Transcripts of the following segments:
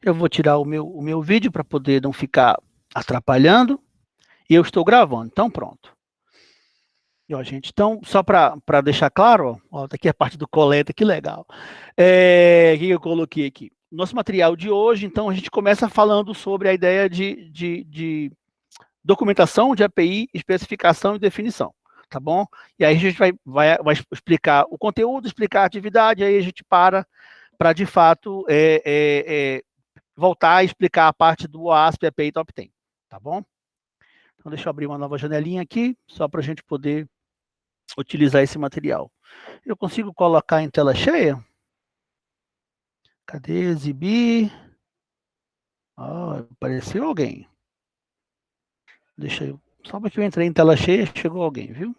Eu vou tirar o meu vídeo para poder não ficar atrapalhando. E eu estou gravando, então pronto. E, ó, gente, então, só para deixar claro, ó, tá aqui a parte do coleta, que legal. O que eu coloquei aqui? Nosso material de hoje, então, a gente começa falando sobre a ideia de documentação de API, especificação e definição, tá bom? E aí a gente vai explicar o conteúdo, explicar a atividade, aí a gente para de fato, voltar a explicar a parte do OASP, API Top 10, tá bom? Então, deixa eu abrir uma nova janelinha aqui, só para a gente poder utilizar esse material. Eu consigo colocar em tela cheia? Cadê? Exibir. Oh, apareceu alguém. Deixa eu. Só porque eu entrei em tela cheia, chegou alguém, viu?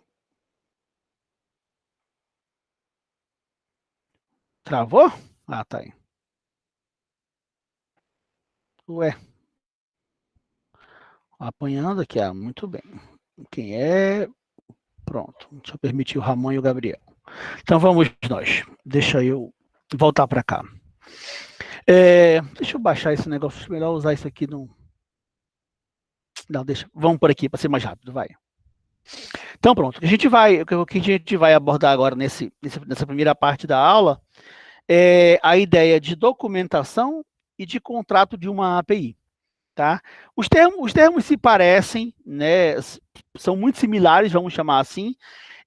Travou? Ah, tá aí. Ué. Apanhando aqui, muito bem. Quem é? Pronto. Deixa eu permitir o Ramon e o Gabriel. Então vamos nós. Deixa eu voltar para cá. Deixa eu baixar esse negócio. Melhor usar isso aqui no. Não, deixa. Vamos por aqui para ser mais rápido, vai. Então pronto. O que a gente vai abordar agora nessa primeira parte da aula é a ideia de documentação e de contrato de uma API. Tá? Os termos se parecem, né, são muito similares, vamos chamar assim,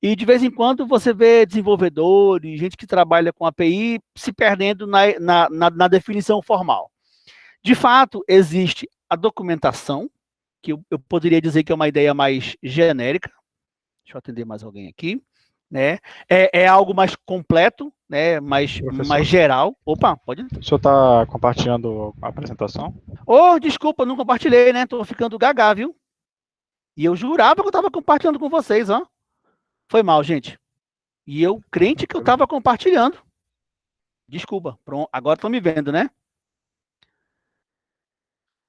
e de vez em quando você vê desenvolvedores, gente que trabalha com API, se perdendo na definição formal. De fato, existe a documentação, que eu poderia dizer que é uma ideia mais genérica. Deixa eu atender mais alguém aqui. Né? É algo mais completo, né? mais geral. Opa, pode. O senhor está compartilhando a apresentação? Oh, desculpa, não compartilhei, né? Tô ficando gaga, viu? E eu jurava que eu estava compartilhando com vocês, ó. Foi mal, gente. E eu crente que eu estava compartilhando. Desculpa. Pronto, agora estão me vendo, né?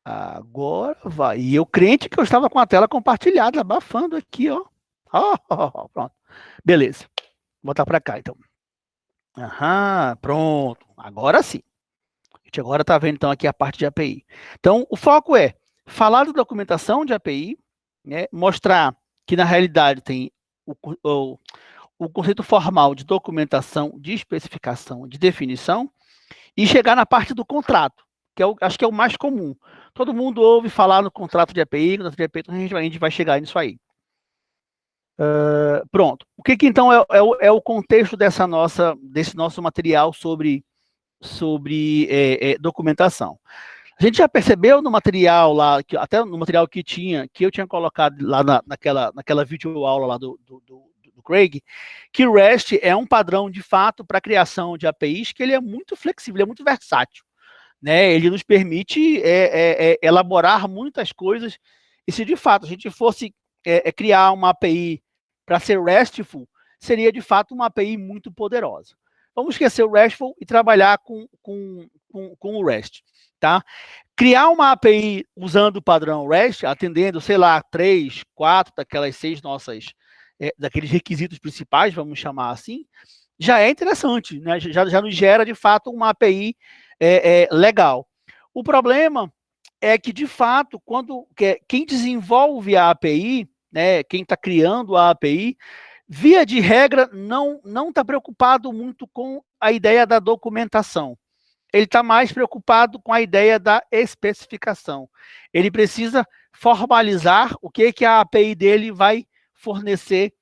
Agora vai. E eu crente que eu estava com a tela compartilhada, abafando aqui, ó. Pronto. Beleza. Vou botar para cá, então. Aham, pronto. Agora sim. A gente agora está vendo, então, aqui a parte de API. Então, o foco é falar da documentação de API, né, mostrar que, na realidade, tem o conceito formal de documentação, de especificação, de definição, e chegar na parte do contrato, que acho que é o mais comum. Todo mundo ouve falar no contrato de API, então a gente vai chegar nisso aí. Pronto. O que então é o contexto desse nosso material sobre documentação? A gente já percebeu no material lá, até no material que eu tinha colocado lá naquela videoaula lá do Craig, que o REST é um padrão de fato para a criação de APIs, que ele é muito flexível, ele é muito versátil. Né? Ele nos permite elaborar muitas coisas, e se de fato a gente fosse criar uma API para ser RESTful, seria de fato uma API muito poderosa. Vamos esquecer o RESTful e trabalhar com o REST. Tá? Criar uma API usando o padrão REST, atendendo, sei lá, 3, 4 daquelas 6 daqueles requisitos principais, vamos chamar assim, já é interessante, né? já nos gera, de fato, uma API legal. O problema é que, de fato, quem desenvolve a API, né, quem está criando a API, via de regra, não está preocupado muito com a ideia da documentação. Ele está mais preocupado com a ideia da especificação. Ele precisa formalizar o que a API dele vai fornecer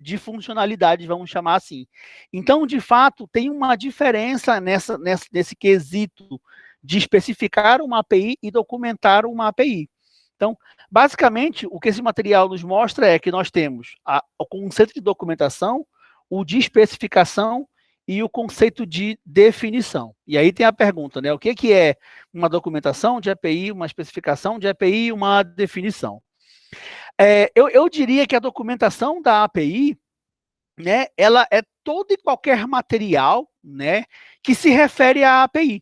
de funcionalidade, vamos chamar assim. Então, de fato, tem uma diferença nesse quesito de especificar uma API e documentar uma API. Então, basicamente, o que esse material nos mostra é que nós temos o conceito de documentação, o de especificação e o conceito de definição. E aí tem a pergunta, né? O que é uma documentação de API, uma especificação de API e uma definição? Eu diria que a documentação da API, né, ela é todo e qualquer material, né, que se refere à API.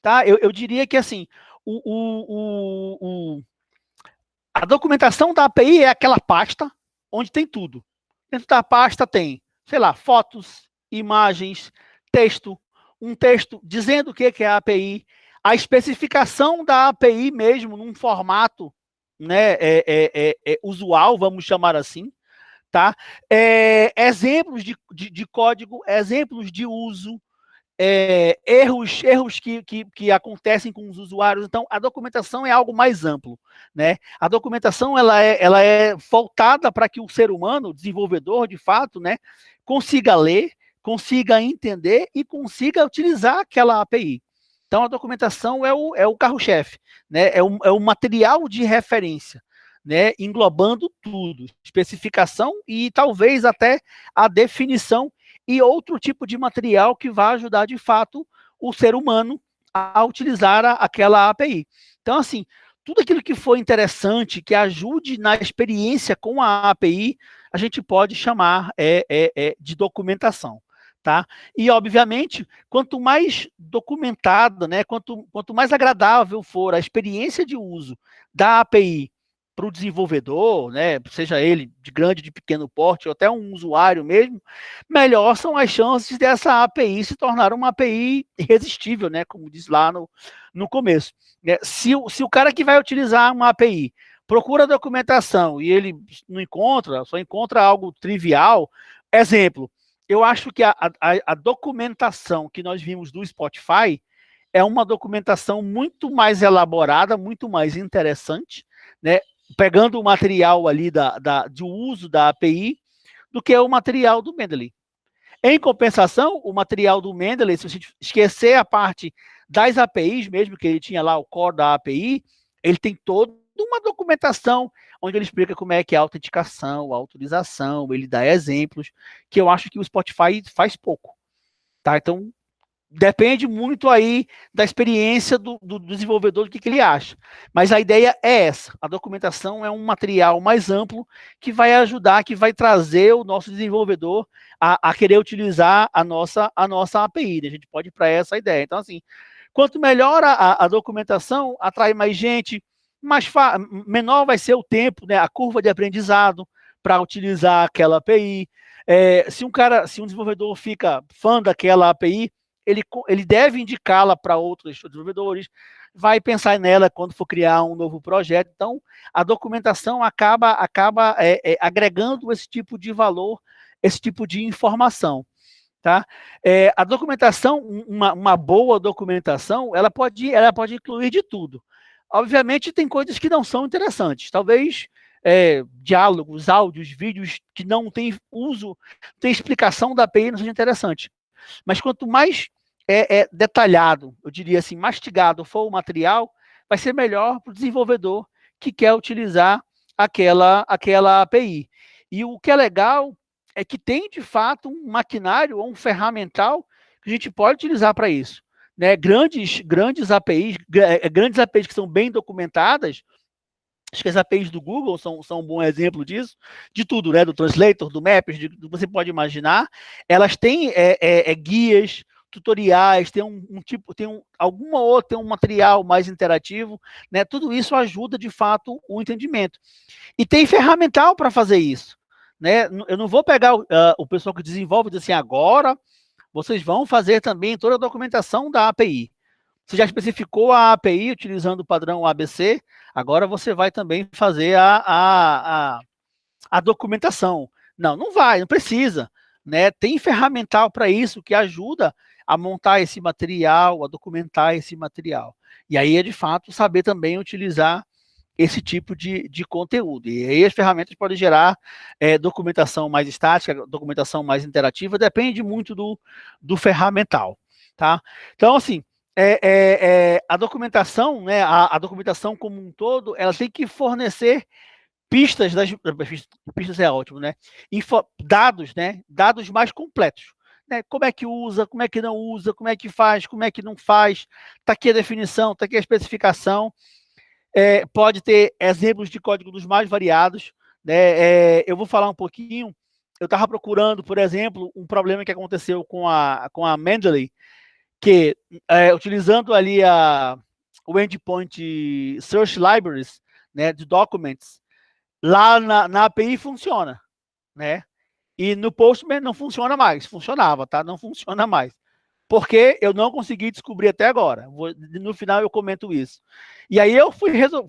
Tá? Eu diria que, assim, a documentação da API é aquela pasta onde tem tudo. Dentro da pasta tem, sei lá, fotos, imagens, texto, um texto dizendo o que é a API, a especificação da API mesmo, num formato, né, usual, vamos chamar assim, tá? Exemplos de código, exemplos de uso, erros que acontecem com os usuários. Então, a documentação é algo mais amplo, né? A documentação ela é voltada para que o ser humano, o desenvolvedor, de fato, né, consiga ler, consiga entender e consiga utilizar aquela API. Então, a documentação é o carro-chefe, né? É o material de referência, né? Englobando tudo, especificação e talvez até a definição e outro tipo de material que vai ajudar, de fato, o ser humano a utilizar aquela API. Então, assim, tudo aquilo que for interessante, que ajude na experiência com a API, a gente pode chamar de documentação. Tá? E, obviamente, quanto mais documentada, né, quanto mais agradável for a experiência de uso da API para o desenvolvedor, né, seja ele de grande, de pequeno porte, ou até um usuário mesmo, melhor são as chances dessa API se tornar uma API irresistível, né, como diz lá no começo. Se o cara que vai utilizar uma API procura a documentação e ele não encontra, só encontra algo trivial, exemplo, eu acho que a documentação que nós vimos do Spotify é uma documentação muito mais elaborada, muito mais interessante, né? Pegando o material ali de uso da API, do que o material do Mendeley. Em compensação, o material do Mendeley, se a gente esquecer a parte das APIs mesmo, que ele tinha lá o core da API, ele tem toda uma documentação onde ele explica como é que é a autenticação, a autorização, ele dá exemplos, que eu acho que o Spotify faz pouco. Tá? Então, depende muito aí da experiência do desenvolvedor, do que ele acha. Mas a ideia é essa. A documentação é um material mais amplo que vai ajudar, que vai trazer o nosso desenvolvedor a querer utilizar a nossa API. Né? A gente pode ir para essa ideia. Então, assim, quanto melhor a documentação, atrai mais gente, menor vai ser o tempo, né, a curva de aprendizado para utilizar aquela API. Se um desenvolvedor fica fã daquela API, ele deve indicá-la para outros desenvolvedores, vai pensar nela quando for criar um novo projeto. Então, a documentação acaba agregando esse tipo de valor, esse tipo de informação. Tá? A documentação, uma boa documentação, ela pode incluir de tudo. Obviamente, tem coisas que não são interessantes. Talvez diálogos, áudios, vídeos que não tem uso, tem explicação da API não seja interessante. Mas quanto mais detalhado, eu diria assim, mastigado for o material, vai ser melhor para o desenvolvedor que quer utilizar aquela API. E o que é legal é que tem, de fato, um maquinário ou um ferramental que a gente pode utilizar para isso. Né? Grandes APIs, grandes APIs que são bem documentadas, acho que as APIs do Google são um bom exemplo disso, de tudo, né? Do Translator, do Maps, do que você pode imaginar. Elas têm guias, tutoriais, tem alguma outra, tem um material mais interativo, né? Tudo isso ajuda, de fato, o entendimento. E tem ferramental para fazer isso. Né? Eu não vou pegar o pessoal que desenvolve e dizer assim, agora vocês vão fazer também toda a documentação da API. Você já especificou a API utilizando o padrão ABC, agora você vai também fazer a documentação. Não vai, não precisa. Né? Tem ferramental para isso que ajuda a montar esse material, a documentar esse material. E aí é, de fato, saber também utilizar esse tipo de conteúdo. E aí as ferramentas podem gerar documentação mais estática, documentação mais interativa, depende muito do ferramental. Tá? Então, assim, a documentação, né, a documentação como um todo, ela tem que fornecer pistas é ótimo, né? Dados, né? Dados mais completos. Né? Como é que usa, como é que não usa, como é que faz, como é que não faz. Está aqui a definição, está aqui a especificação. Pode ter exemplos de código dos mais variados. Né? Eu vou falar um pouquinho. Eu estava procurando, por exemplo, um problema que aconteceu com a Mendeley, que utilizando ali o endpoint Search Libraries, né, de Documents, lá na API funciona, né? E no Postman não funciona mais. Funcionava, tá? Não funciona mais. porque eu não consegui descobrir até agora. No final eu comento isso. E aí eu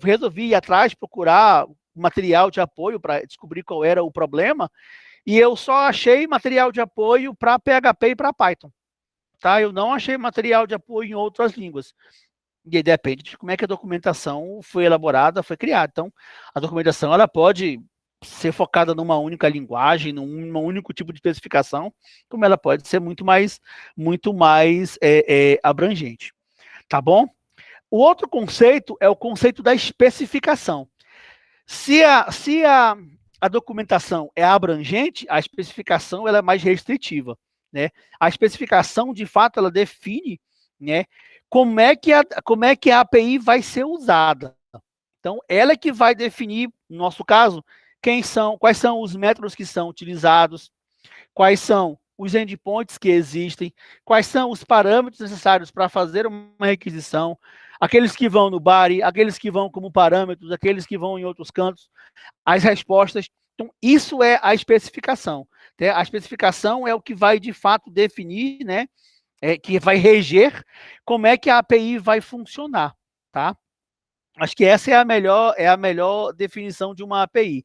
resolvi ir atrás, procurar material de apoio para descobrir qual era o problema, e eu só achei material de apoio para PHP e para Python. Tá? Eu não achei material de apoio em outras línguas. E aí depende de como é que a documentação foi elaborada, foi criada. Então, a documentação ela pode ser focada numa única linguagem, num único tipo de especificação, como ela pode ser muito mais abrangente. Tá bom? O outro conceito é o conceito da especificação. Se a documentação é abrangente, a especificação ela é mais restritiva. Né? A especificação, de fato, ela define, né, como é que a API vai ser usada. Então, ela é que vai definir, no nosso caso, quais são os métodos que são utilizados, quais são os endpoints que existem, quais são os parâmetros necessários para fazer uma requisição, aqueles que vão no body, aqueles que vão como parâmetros, aqueles que vão em outros cantos, as respostas. Então, isso é a especificação. Né? A especificação é o que vai, de fato, definir, né, que vai reger como é que a API vai funcionar. Tá? Acho que essa é a melhor definição de uma API.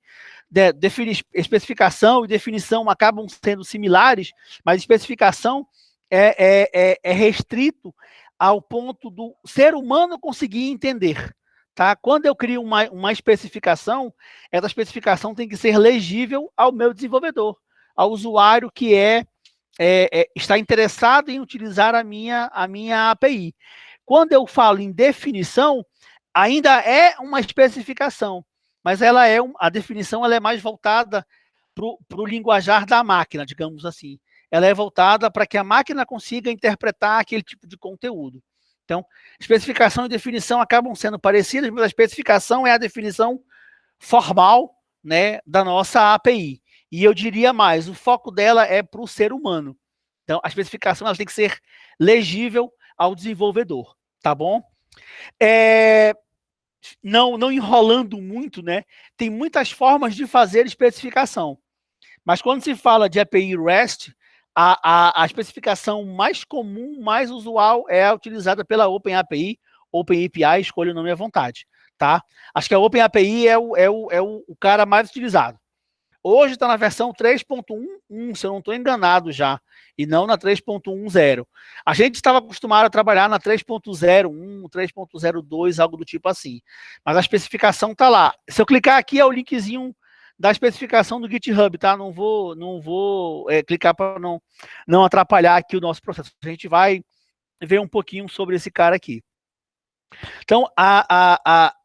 Especificação e definição acabam sendo similares, mas especificação é restrito ao ponto do ser humano conseguir entender. Tá? Quando eu crio uma especificação, essa especificação tem que ser legível ao meu desenvolvedor, ao usuário que está interessado em utilizar a minha API. Quando eu falo em definição, ainda é uma especificação, mas a definição ela é mais voltada para o linguajar da máquina, digamos assim. Ela é voltada para que a máquina consiga interpretar aquele tipo de conteúdo. Então, especificação e definição acabam sendo parecidas, mas a especificação é a definição formal, né, da nossa API. E eu diria mais, o foco dela é para o ser humano. Então, a especificação ela tem que ser legível ao desenvolvedor, tá bom? Não enrolando muito, né? Tem muitas formas de fazer especificação. Mas quando se fala de API REST, a especificação mais comum, mais usual, é a utilizada pela OpenAPI, OpenAPI, escolha o nome à vontade. Tá? Acho que a OpenAPI é o cara mais utilizado. Hoje está na versão 3.11, se eu não estou enganado já, e não na 3.10. A gente estava acostumado a trabalhar na 3.01, 3.02, algo do tipo assim. Mas a especificação está lá. Se eu clicar aqui, é o linkzinho da especificação do GitHub, tá? Não vou clicar para não atrapalhar aqui o nosso processo. A gente vai ver um pouquinho sobre esse cara aqui. Então,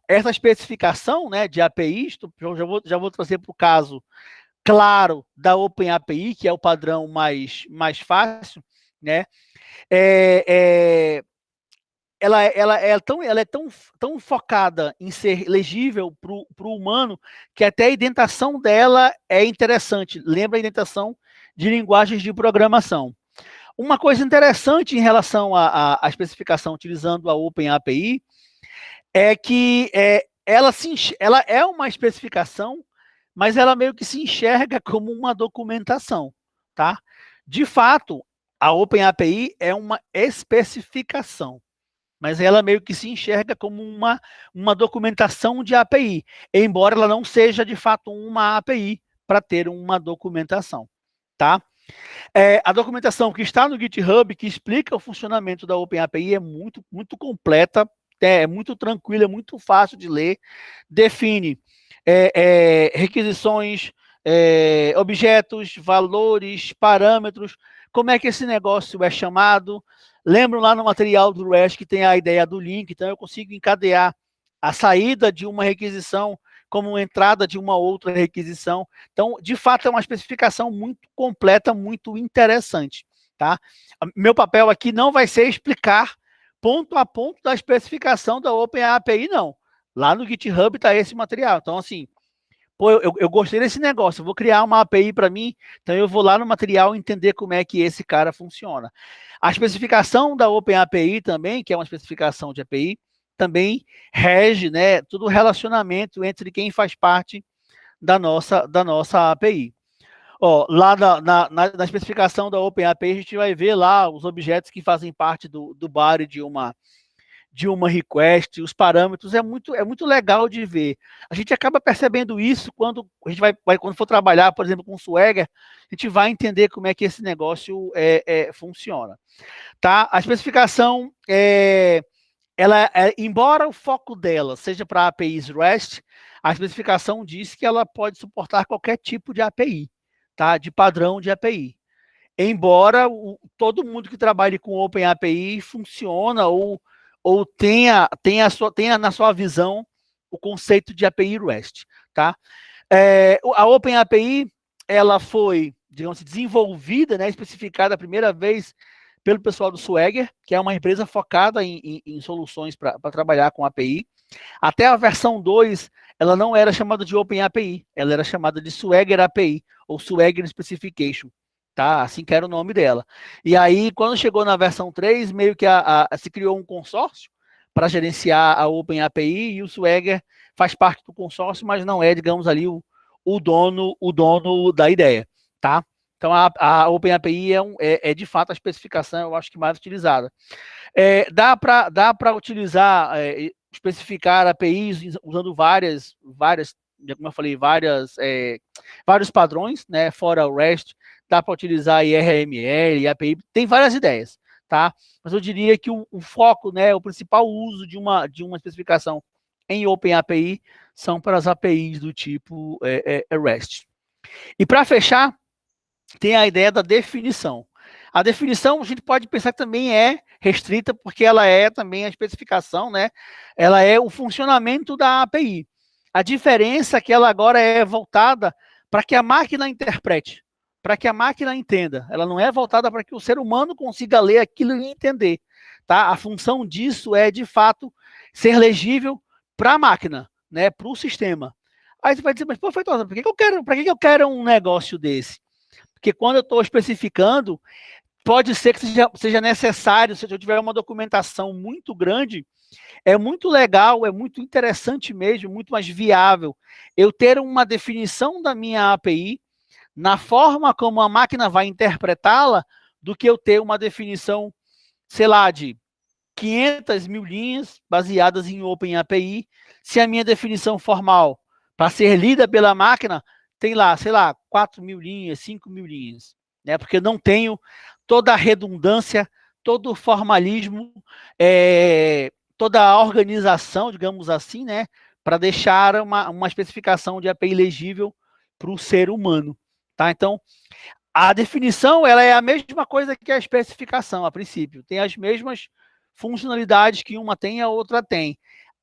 essa especificação, né, de APIs, já vou trazer para o caso claro da OpenAPI, que é o padrão mais fácil, né? Ela é tão focada em ser legível para o humano que até a indentação dela é interessante. Lembra a indentação de linguagens de programação. Uma coisa interessante em relação à especificação utilizando a OpenAPI é que ela é uma especificação, mas ela meio que se enxerga como uma documentação, tá? De fato, a OpenAPI é uma especificação, mas ela meio que se enxerga como uma documentação de API, embora ela não seja, de fato, uma API para ter uma documentação, tá? A documentação que está no GitHub, que explica o funcionamento da OpenAPI, é muito, muito completa, é muito tranquila, é muito fácil de ler, define requisições, objetos, valores, parâmetros, como é que esse negócio é chamado. Lembram lá no material do REST que tem a ideia do link, então eu consigo encadear a saída de uma requisição como entrada de uma outra requisição. Então, de fato, é uma especificação muito completa, muito interessante. Tá? Meu papel aqui não vai ser explicar ponto a ponto da especificação da OpenAPI, não. Lá no GitHub está esse material. Então, assim, pô, eu gostei desse negócio, eu vou criar uma API para mim, então eu vou lá no material entender como é que esse cara funciona. A especificação da OpenAPI também, que é uma especificação de API, também rege, né, todo o relacionamento entre quem faz parte da nossa API. Ó, lá na especificação da OpenAPI, a gente vai ver lá os objetos que fazem parte do body de uma request, os parâmetros, é muito legal de ver. A gente acaba percebendo isso quando a gente quando for trabalhar, por exemplo, com o Swagger, a gente vai entender como é que esse negócio funciona. Tá? A especificação, embora o foco dela seja para APIs REST, a especificação diz que ela pode suportar qualquer tipo de API, tá? De padrão de API. Embora todo mundo que trabalhe com OpenAPI funciona ou tenha na sua visão o conceito de API REST, tá? A OpenAPI, ela foi, digamos assim, desenvolvida, né, especificada a primeira vez pelo pessoal do Swagger, que é uma empresa focada em soluções para trabalhar com API. Até a versão 2, ela não era chamada de OpenAPI, ela era chamada de Swagger API, ou Swagger Specification, tá? Assim que era o nome dela. E aí, quando chegou na versão 3, meio que se criou um consórcio para gerenciar a OpenAPI, e o Swagger faz parte do consórcio, mas não é, digamos ali, o dono da ideia, tá? Então, a OpenAPI é de fato a especificação, eu acho que mais utilizada. Dá para utilizar, especificar APIs usando várias, como eu falei, vários padrões, né? Fora o REST, dá para utilizar IRML, API, tem várias ideias, tá? Mas eu diria que o foco, né, o principal uso de uma especificação em OpenAPI são para as APIs do tipo REST. E para fechar, tem a ideia da definição. A definição a gente pode pensar que também é restrita, porque ela é também a especificação, né? Ela é o funcionamento da API. A diferença é que ela agora é voltada para que a máquina interprete, para que a máquina entenda. Ela não é voltada para que o ser humano consiga ler aquilo e entender. Tá? A função disso é, de fato, ser legível para a máquina, né? Para o sistema. Aí você vai dizer, mas, pô, Feitosa, para que eu quero um negócio desse? Porque quando eu estou especificando, pode ser que seja necessário, se eu tiver uma documentação muito grande, é muito legal, é muito interessante mesmo, muito mais viável eu ter uma definição da minha API na forma como a máquina vai interpretá-la, do que eu ter uma definição, sei lá, de 500 mil linhas baseadas em OpenAPI, se a minha definição formal para ser lida pela máquina tem lá, sei lá, 4 mil linhas, 5 mil linhas, né? Porque eu não tenho toda a redundância, todo o formalismo, toda a organização, digamos assim, né? Para deixar uma especificação de API legível para o ser humano, tá? Então, a definição, ela é a mesma coisa que a especificação, a princípio. Tem as mesmas funcionalidades que uma tem e a outra tem.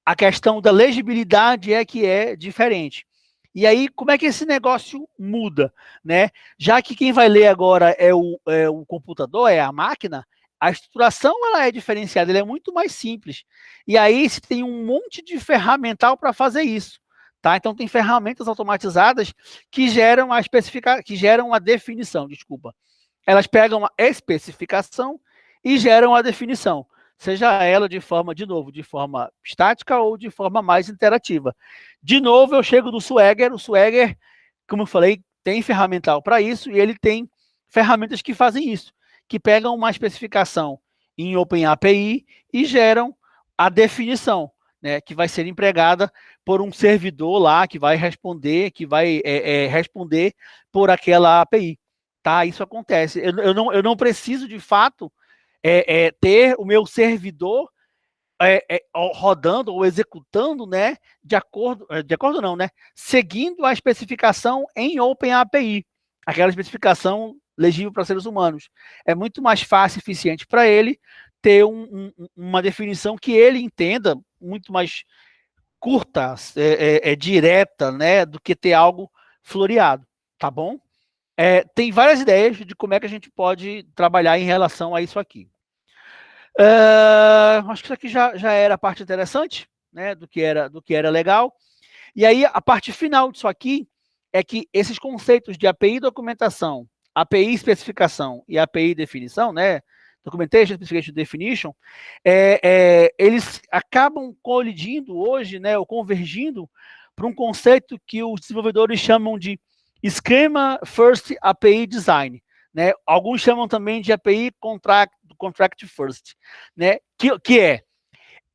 A questão da legibilidade é que é diferente. E aí, como é que esse negócio muda, né? Já que quem vai ler agora é o computador, é a máquina, a estruturação ela é diferenciada, ela é muito mais simples. E aí se tem um monte de ferramental para fazer isso. Tá? Então tem ferramentas automatizadas que geram a definição, desculpa. Elas pegam a especificação e geram a definição, seja ela de forma estática ou de forma mais interativa. De novo, eu chego do Swagger. O Swagger, como eu falei, tem ferramental para isso e ele tem ferramentas que fazem isso, que pegam uma especificação em OpenAPI e geram a definição, né, que vai ser empregada por um servidor lá que vai responder, responder por aquela API. Tá? Isso acontece. Eu não preciso, de fato, ter o meu servidor rodando ou executando, né, de acordo não, né, seguindo a especificação em OpenAPI, aquela especificação legível para seres humanos. É muito mais fácil e eficiente para ele ter uma definição que ele entenda, muito mais curta, direta, né, do que ter algo floreado, tá bom? Tem várias ideias de como é que a gente pode trabalhar em relação a isso aqui. Acho que isso aqui já era a parte interessante, né, do que era legal. E aí, a parte final disso aqui é que esses conceitos de API documentação, API especificação e API definição, né, Documentation, Specification, Definition, eles acabam colidindo hoje, né, ou convergindo para um conceito que os desenvolvedores chamam de Schema First API Design, né? Alguns chamam também de API Contract First, né? Que é,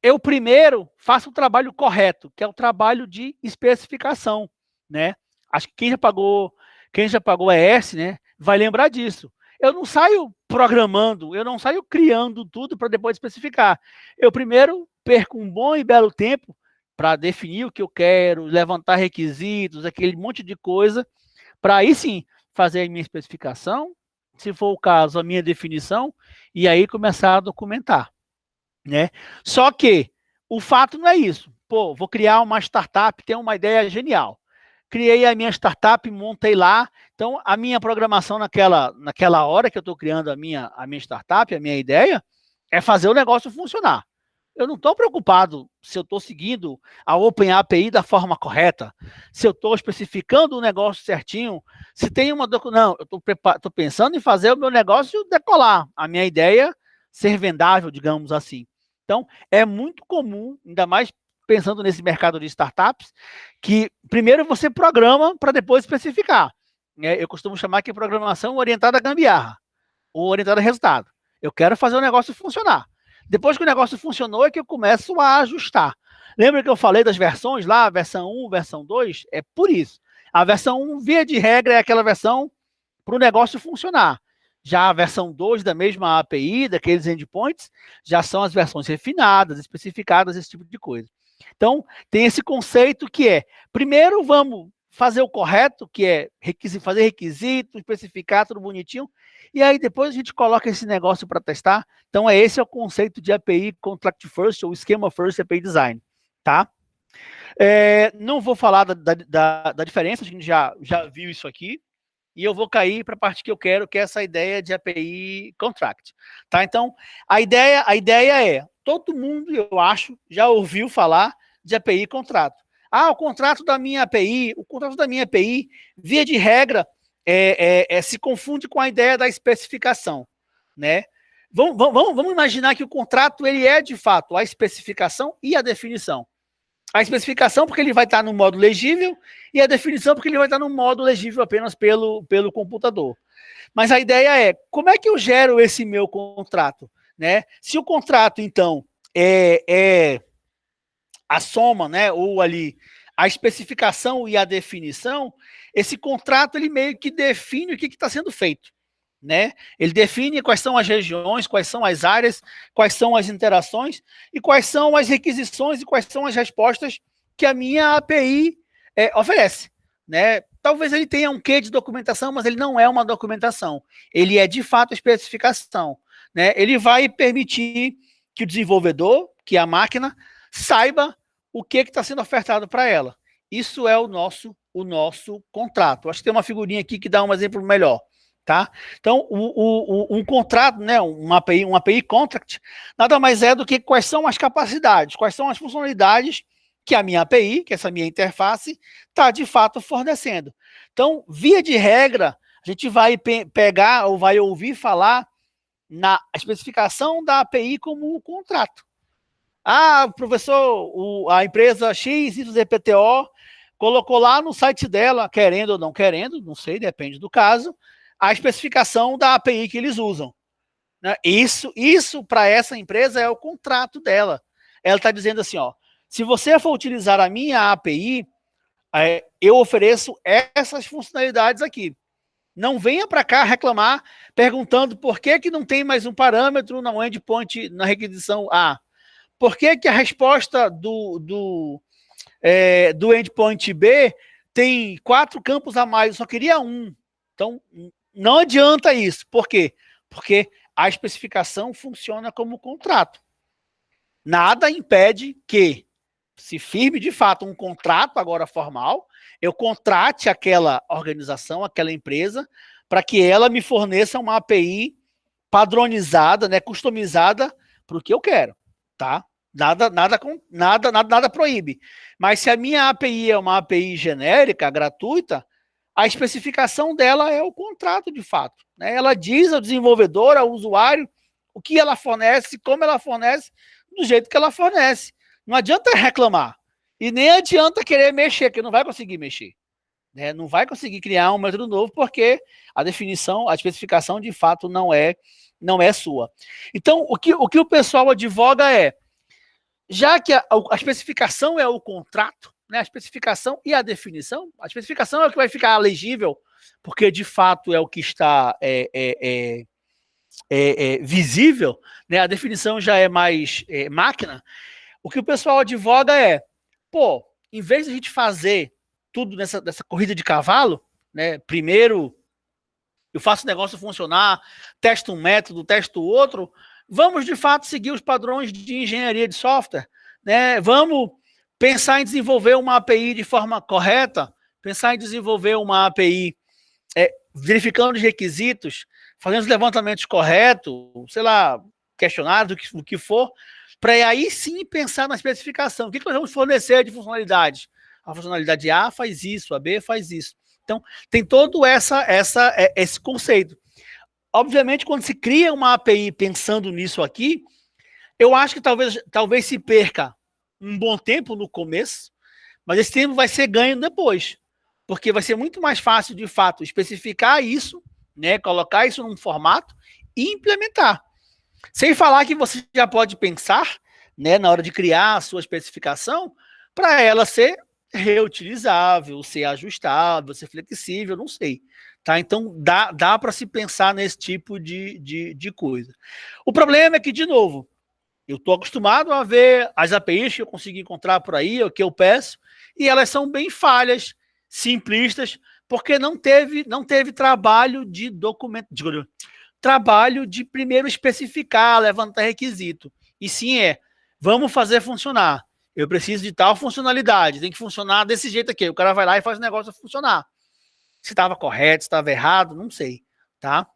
eu primeiro faço o trabalho correto, que é o trabalho de especificação, né? Acho que quem já pagou ES, né, vai lembrar disso. Eu não saio programando, eu não saio criando tudo para depois especificar. Eu primeiro perco um bom e belo tempo para definir o que eu quero, levantar requisitos, aquele monte de coisa, para aí sim fazer a minha especificação, se for o caso, a minha definição, e aí começar a documentar, né? Só que o fato não é isso. Pô, vou criar uma startup, tenho uma ideia genial. Criei a minha startup, montei lá. Então, a minha programação naquela hora que eu estou criando a minha startup, a minha ideia, é fazer o negócio funcionar. Eu não estou preocupado se eu estou seguindo a OpenAPI da forma correta, se eu estou especificando o negócio certinho, se tem uma... Não, eu estou pensando em fazer o meu negócio decolar, a minha ideia ser vendável, digamos assim. Então, é muito comum, ainda mais pensando nesse mercado de startups, que primeiro você programa para depois especificar. Eu costumo chamar que programação orientada a gambiarra, ou orientada a resultado. Eu quero fazer o negócio funcionar. Depois que o negócio funcionou, é que eu começo a ajustar. Lembra que eu falei das versões lá, versão 1, versão 2? É por isso. A versão 1, via de regra, é aquela versão para o negócio funcionar. Já a versão 2 da mesma API, daqueles endpoints, já são as versões refinadas, especificadas, esse tipo de coisa. Então, tem esse conceito que é, primeiro vamos fazer o correto, que é fazer requisito, especificar tudo bonitinho, e aí depois a gente coloca esse negócio para testar. Então, esse é o conceito de API Contract First, ou Schema First API Design, tá? Não vou falar da diferença, a gente já viu isso aqui, e eu vou cair para a parte que eu quero, que é essa ideia de API Contract, tá? Então, a ideia é, todo mundo, eu acho, já ouviu falar de API Contrato. O contrato da minha API, via de regra, se confunde com a ideia da especificação, né? Vamos imaginar que o contrato, ele é, de fato, a especificação e a definição. A especificação porque ele vai estar no modo legível e a definição porque ele vai estar no modo legível apenas pelo computador. Mas a ideia é, como é que eu gero esse meu contrato? Né? Se o contrato, então, é a soma, né, ou ali a especificação e a definição, esse contrato ele meio que define o que está sendo feito. Né? Ele define quais são as regiões, quais são as áreas, quais são as interações e quais são as requisições e quais são as respostas que a minha API oferece. Né? Talvez ele tenha um quê de documentação, mas ele não é uma documentação. Ele é, de fato, a especificação. Né? Ele vai permitir que o desenvolvedor, que a máquina, saiba o que está sendo ofertado para ela. Isso é o nosso contrato. Acho que tem uma figurinha aqui que dá um exemplo melhor. Tá? Então, um contrato, né, um API Contract, nada mais é do que quais são as capacidades, quais são as funcionalidades que a minha API, que essa minha interface, está de fato fornecendo. Então, via de regra, a gente vai pegar ou vai ouvir falar na especificação da API como o contrato. Professor, a empresa X, YZPTO, colocou lá no site dela, querendo ou não querendo, não sei, depende do caso, a especificação da API que eles usam. Né? Isso para essa empresa é o contrato dela. Ela está dizendo assim, ó, se você for utilizar a minha API, eu ofereço essas funcionalidades aqui. Não venha para cá reclamar, perguntando por que não tem mais um parâmetro na endpoint, na requisição A. Por que a resposta do endpoint B tem 4 campos a mais, eu só queria um. Então, não adianta isso. Por quê? Porque a especificação funciona como contrato. Nada impede que se firme de fato um contrato agora formal, eu contrate aquela organização, aquela empresa, para que ela me forneça uma API padronizada, né, customizada para o que eu quero, tá? Nada proíbe. Mas se a minha API é uma API genérica, gratuita, a especificação dela é o contrato de fato. Né? Ela diz ao desenvolvedor, ao usuário, o que ela fornece, como ela fornece, do jeito que ela fornece. Não adianta reclamar. E nem adianta querer mexer, que não vai conseguir mexer. né? Não vai conseguir criar um método novo porque a definição, a especificação de fato não é sua. Então, o que o pessoal advoga é, já que a especificação é o contrato, né, a especificação e a definição, a especificação é o que vai ficar legível, porque de fato é o que está visível, né, a definição já é mais máquina. O que o pessoal advoga é, pô, em vez de a gente fazer tudo dessa corrida de cavalo, né, primeiro eu faço o negócio funcionar, testo um método, testo outro, vamos de fato seguir os padrões de engenharia de software, né? Vamos pensar em desenvolver uma API de forma correta, pensar em desenvolver uma API verificando os requisitos, fazendo os levantamentos corretos, sei lá, questionários, do que for, para aí sim pensar na especificação. O que nós vamos fornecer de funcionalidade? A funcionalidade A faz isso, a B faz isso. Então, tem todo esse conceito. Obviamente, quando se cria uma API pensando nisso aqui, eu acho que talvez se perca um bom tempo no começo, mas esse tempo vai ser ganho depois, porque vai ser muito mais fácil, de fato, especificar isso, né, colocar isso num formato e implementar. Sem falar que você já pode pensar, né, na hora de criar a sua especificação, para ela ser reutilizável, ser ajustável, ser flexível, não sei. Tá? Então, dá para se pensar nesse tipo de coisa. O problema é que, de novo, eu estou acostumado a ver as APIs que eu consigo encontrar por aí, o que eu peço, e elas são bem falhas, simplistas, porque não teve trabalho de documento, trabalho de primeiro especificar, levantar requisito. E sim vamos fazer funcionar. Eu preciso de tal funcionalidade, tem que funcionar desse jeito aqui. O cara vai lá e faz o negócio funcionar. Se estava correto, se estava errado, não sei, tá?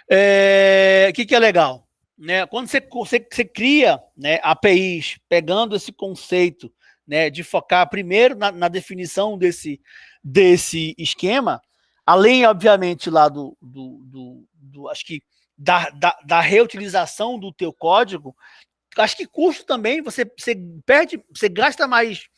O que é legal? Né? Quando você cria, né, APIs, pegando esse conceito, né, de focar primeiro na definição desse esquema, além, obviamente, lá acho que da reutilização do teu código, acho que custo também, você gasta mais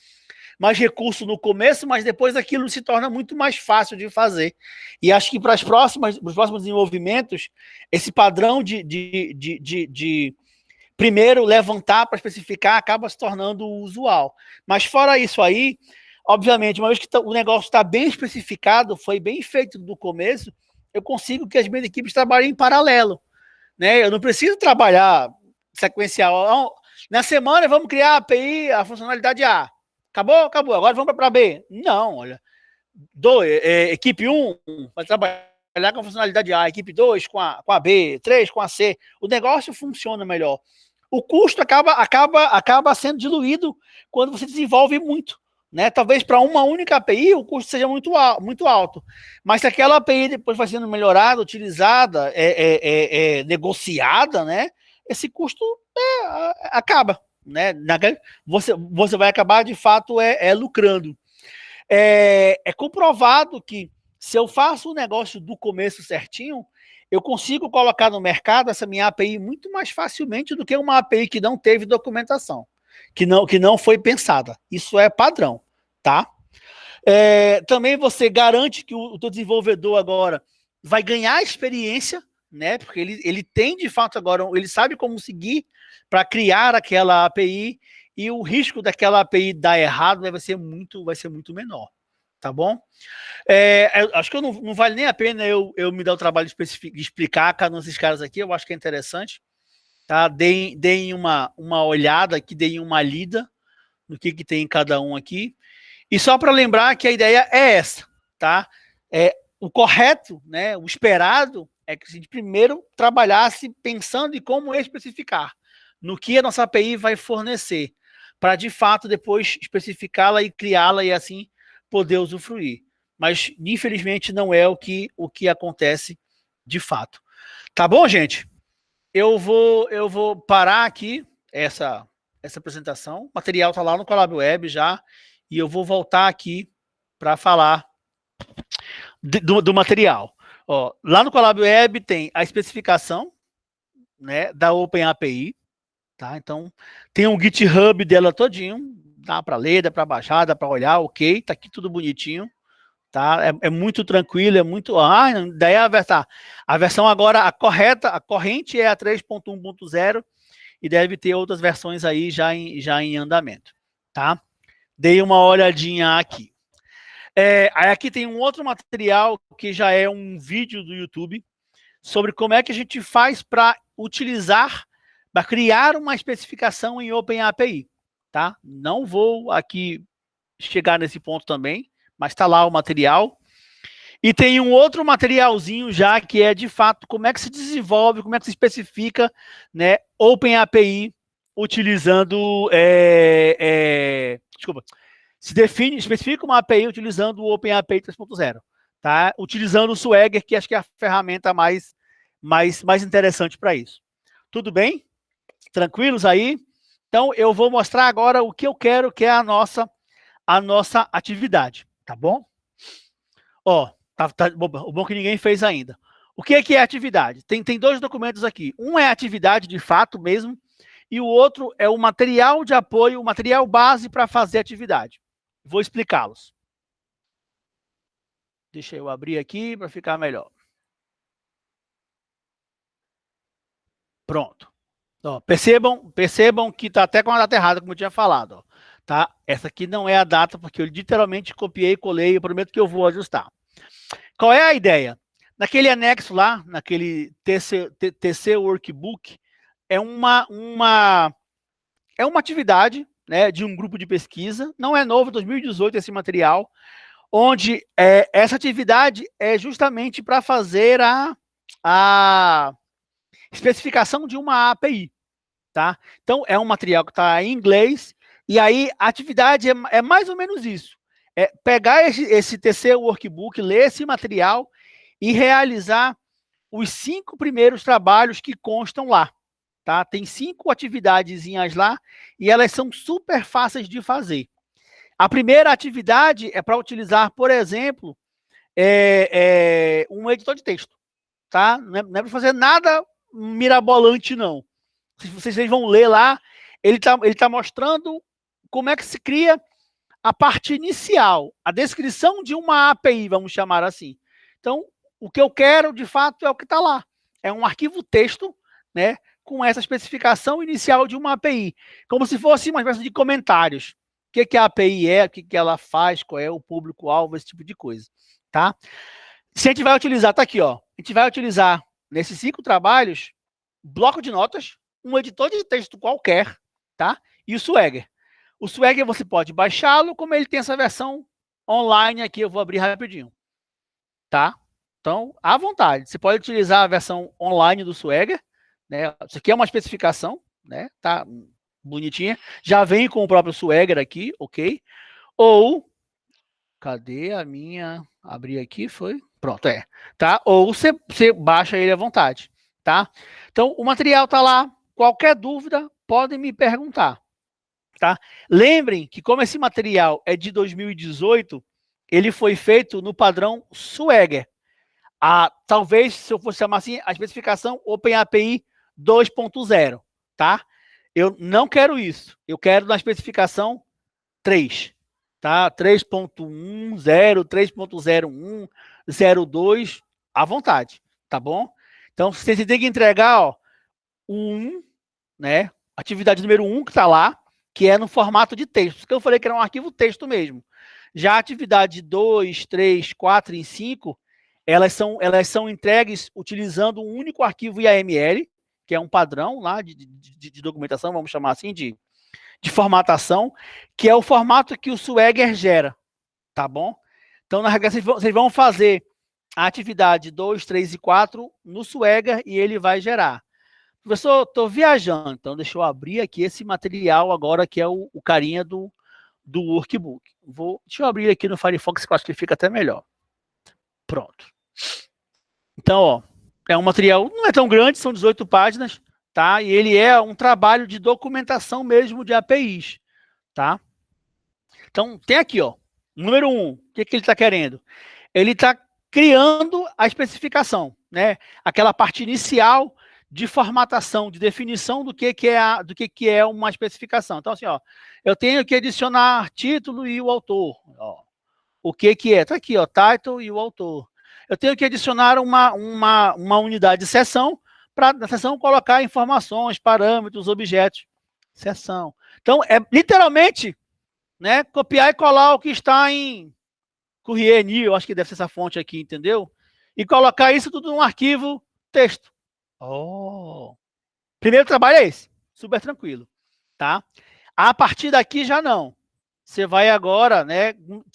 recurso no começo, mas depois aquilo se torna muito mais fácil de fazer. E acho que para os próximos desenvolvimentos, esse padrão de primeiro levantar para especificar acaba se tornando usual. Mas fora isso aí, obviamente, uma vez que o negócio está bem especificado, foi bem feito do começo, eu consigo que as minhas equipes trabalhem em paralelo. Né? Eu não preciso trabalhar sequencial. Na semana vamos criar a API, a funcionalidade A. Acabou? Acabou. Agora vamos para B. Não, olha. Equipe 1 vai trabalhar com a funcionalidade A, equipe 2 com a B, 3 com a C. O negócio funciona melhor. O custo acaba sendo diluído quando você desenvolve muito. Né? Talvez para uma única API o custo seja muito alto. Mas se aquela API depois vai sendo melhorada, utilizada, negociada, né? Esse custo acaba. Né? Você vai acabar, de fato, lucrando. É comprovado que se eu faço o negócio do começo certinho, eu consigo colocar no mercado essa minha API muito mais facilmente do que uma API que não teve documentação, que não foi pensada. Isso é padrão, tá? Também você garante que o teu desenvolvedor agora vai ganhar experiência, né? Porque ele tem, de fato, agora, ele sabe como seguir para criar aquela API e o risco daquela API dar errado vai ser muito menor, tá bom? Acho que não vale nem a pena eu me dar o trabalho de explicar cada um desses caras aqui, eu acho que é interessante, tá? Deem uma olhada aqui, deem uma lida no que tem em cada um aqui. E só para lembrar que a ideia é essa, tá? O correto, né, o esperado, é que a gente primeiro trabalhasse pensando em como especificar, no que a nossa API vai fornecer, para de fato depois especificá-la e criá-la e assim poder usufruir. Mas infelizmente não é o que acontece de fato. Tá bom, gente? Eu vou parar aqui essa apresentação. O material está lá no Colab Web já, e eu vou voltar aqui para falar do material. Ó, lá no Colab Web tem a especificação, né, da OpenAPI, tá? Então, tem um GitHub dela todinho, dá para ler, dá para baixar, dá para olhar, ok, tá aqui tudo bonitinho, tá? É muito tranquilo, é muito... daí a versão agora, a corrente é a 3.1.0 e deve ter outras versões aí já em andamento, tá? Dei uma olhadinha aqui. Aí aqui tem um outro material que já é um vídeo do YouTube sobre como é que a gente faz para utilizar, para criar uma especificação em OpenAPI, tá? Não vou aqui chegar nesse ponto também, mas está lá o material. E tem um outro materialzinho já que é, de fato, como é que se desenvolve, como é que se especifica, né, OpenAPI utilizando... especifica uma API utilizando o OpenAPI 3.0, tá? Utilizando o Swagger, que acho que é a ferramenta mais interessante para isso. Tudo bem? Tranquilos aí? Então, eu vou mostrar agora o que eu quero, que é a nossa atividade, tá bom? Ó, o bom que ninguém fez ainda. O que é atividade? Tem dois documentos aqui. Um é atividade de fato mesmo, e o outro é o material de apoio, o material base para fazer atividade. Vou explicá-los. Deixa eu abrir aqui para ficar melhor. Pronto. Ó, percebam que está até com a data errada, como eu tinha falado. Ó, tá? Essa aqui não é a data, porque eu literalmente copiei e colei, eu prometo que eu vou ajustar. Qual é a ideia? Naquele anexo lá, naquele TC Workbook, é uma atividade, né, de um grupo de pesquisa, não é novo, 2018 esse material, onde essa atividade é justamente para fazer a especificação de uma API, tá? Então, é um material que está em inglês, e aí a atividade é mais ou menos isso, é pegar esse TC Workbook, ler esse material e realizar os 5 primeiros trabalhos que constam lá, tá? Tem 5 atividadezinhas lá, e elas são super fáceis de fazer. A primeira atividade é para utilizar, por exemplo, um editor de texto, tá? Não é para fazer nada mirabolante, não. Vocês vão ler lá, ele tá mostrando como é que se cria a parte inicial, a descrição de uma API, vamos chamar assim. Então, o que eu quero, de fato, é o que está lá. É um arquivo texto, né, com essa especificação inicial de uma API, como se fosse uma espécie de comentários. O que a API é, o que ela faz, qual é o público-alvo, esse tipo de coisa, tá? Se a gente vai utilizar, tá aqui, ó, a gente vai utilizar, nesses 5 trabalhos, bloco de notas, um editor de texto qualquer, tá? E o Swagger. O Swagger você pode baixá-lo, como ele tem essa versão online aqui, eu vou abrir rapidinho, tá? Então, à vontade. Você pode utilizar a versão online do Swagger, né? Isso aqui é uma especificação, né? Tá bonitinha. Já vem com o próprio Swagger aqui, ok? Ou, cadê a minha? Abri aqui, foi? Pronto, tá? Ou você baixa ele à vontade, tá? Então, o material tá lá. Qualquer dúvida, podem me perguntar, tá? Lembrem que, como esse material é de 2018, ele foi feito no padrão Swagger. Talvez, se eu fosse chamar assim, a especificação OpenAPI 2.0, tá? Eu não quero isso. Eu quero na especificação 3, tá? 3.10, 3.01, 02, à vontade, tá bom? Então, você tem que entregar, ó, o 1, né? Atividade número 1 que está lá, que é no formato de texto, que eu falei que era um arquivo texto mesmo. Já a atividade 2, 3, 4 e 5, elas são entregues utilizando um único arquivo YAML, que é um padrão lá de documentação, vamos chamar assim, de formatação, que é o formato que o Swagger gera, tá bom? Então, na regra, vocês vão fazer a atividade 2, 3 e 4 no Swagger e ele vai gerar. Professor, estou viajando, então deixa eu abrir aqui esse material agora, que é o carinha do workbook. Deixa eu abrir aqui no Firefox, que eu acho que fica até melhor. Pronto. Então, ó, é um material, não é tão grande, são 18 páginas, tá? E ele é um trabalho de documentação mesmo de APIs, tá? Então, tem aqui, ó, número 1, o que ele está querendo? Ele está criando a especificação, né? Aquela parte inicial de formatação, de definição do que é uma especificação. Então, assim, ó, eu tenho que adicionar título e o autor. Ó. O que é? Está aqui, ó, title e o autor. Eu tenho que adicionar uma unidade de seção para na seção colocar informações, parâmetros, objetos. Seção. Então, é literalmente, né, copiar e colar o que está em Courrier New, acho que deve ser essa fonte aqui, entendeu? E colocar isso tudo num arquivo texto. Oh. Primeiro trabalho é esse, super tranquilo, tá? A partir daqui já não. Você vai agora, né,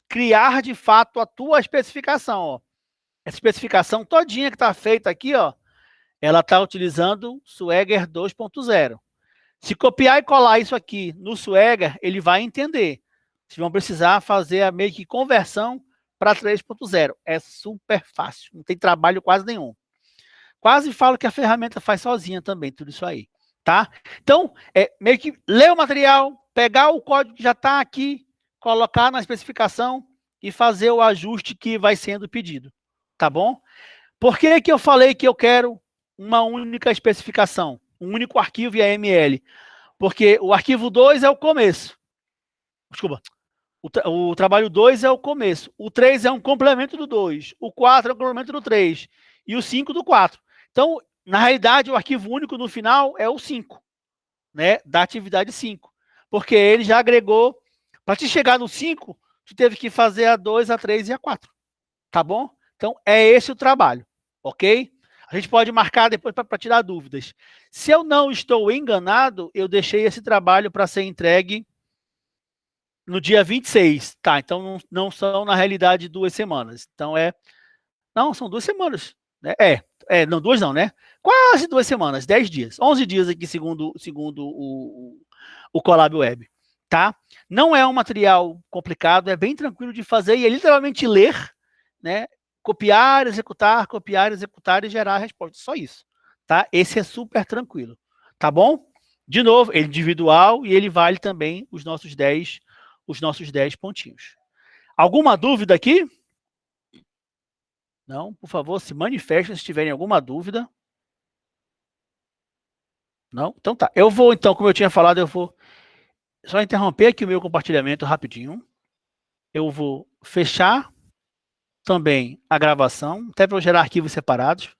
criar de fato a tua especificação, ó. Essa especificação todinha que está feita aqui, ó, ela está utilizando Swagger 2.0. Se copiar e colar isso aqui no Swagger, ele vai entender. Vocês vão precisar fazer a meio que conversão para 3.0. É super fácil, não tem trabalho quase nenhum. Quase falo que a ferramenta faz sozinha também, tudo isso aí, tá? Então, meio que ler o material, pegar o código que já está aqui, colocar na especificação e fazer o ajuste que vai sendo pedido, tá bom? Por que que eu falei que eu quero uma única especificação, um único arquivo YAML? Porque o arquivo 2 é o começo. Desculpa. O trabalho 2 é o começo. O 3 é um complemento do 2. O 4 é um complemento do 3. E o 5 do 4. Então, na realidade, o arquivo único no final é o 5, né, da atividade 5. Porque ele já agregou, para te chegar no 5, tu teve que fazer a 2, a 3 e a 4. Tá bom? Então, é esse o trabalho, ok? A gente pode marcar depois para tirar dúvidas. Se eu não estou enganado, eu deixei esse trabalho para ser entregue no dia 26. Tá, então não são, na realidade, 2 semanas. Então, não, são 2 semanas. Né? Não, 2 não, né? Quase 2 semanas, 10 dias. 11 dias aqui, segundo o Colab Web. Tá? Não é um material complicado, é bem tranquilo de fazer e é literalmente ler, né? Copiar, executar e gerar a resposta. Só isso. Tá? Esse é super tranquilo. Tá bom? De novo, ele é individual e ele vale também os nossos 10 pontinhos. Alguma dúvida aqui? Não, por favor, se manifestem se tiverem alguma dúvida. Não? Então tá. Eu vou, então, como eu tinha falado, eu vou só interromper aqui o meu compartilhamento rapidinho. Eu vou fechar também a gravação, até para eu gerar arquivos separados.